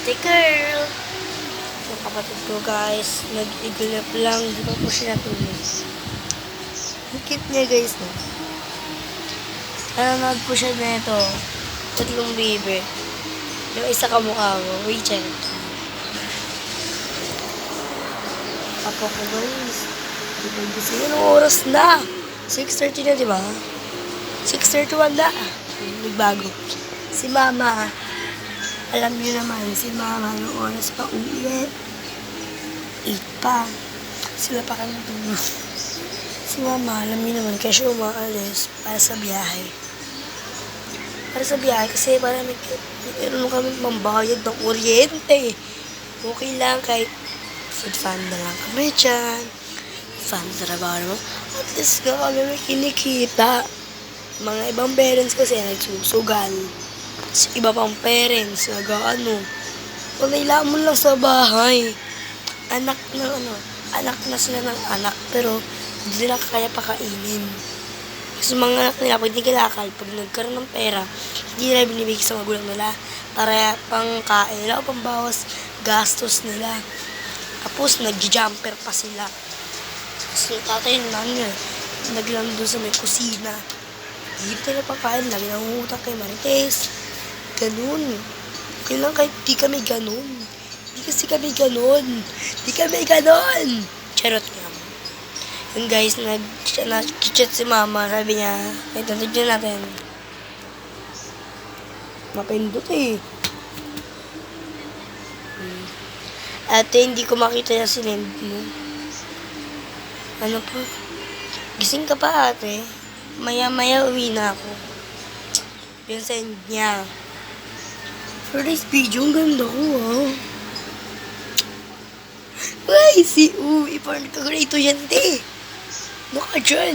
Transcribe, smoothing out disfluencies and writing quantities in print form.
ate girl. Yung kapatid ko guys, nag-iglap lang. Di ba po siya natulog? Ang cute niya guys, no? Nanonood po siya na ito. Tatlong baby. Yung isa kamukha mo, Rachel. Papa ko guys. Di ba gising? Anong oras na? 6:30 na, di ba? 6:31 na. Nagbago. Si Mama, alam niyo naman, si Mama, yung oras pa uwi. 8 pa. Sila pa kami tulog. Si Mama, alam niyo naman, kasi umaalis para sa biyahe. Para sa biyahe, kasi para meron kami mambayad ng kuryente. Okay lang, kahit food fan na lang kami dyan. Fan sa trabaho naman. At least nga kami may kinikita. Mga ibang parents kasi nagsusugal. Iba pang parents, nag-ano. Pag nailamon lang sa bahay. Anak na sila ng anak, pero hindi nila kaya pakainin. Kasi mga anak nila, pag di kilakal, pag nagkaroon ng pera, hindi nila binibigay sa magulang nila para pangkain nila o pambawas gastos nila. Tapos, nag-jumper pa sila. Tapos, yung tatay namin, naglang doon sa may kusina. Hindi nila pakain, lagi nangungutang kay Marites. Ganun. Yun lang kahit di kami ganun. Di kasi kami ganun. Di kami ganun. Charot nga. Yun guys, nag-chat si Mama. Sabi niya, ito, tignan natin. Mapindot eh. Ate, hindi ko makita yung sinend mo. Ano po? Gising ka pa ate? Maya-maya uwi na ako. Yung send niya. For this video, ang ganda ko ah. Ay, si Uwi, parang kagreto yan, te. Ano ka dyan?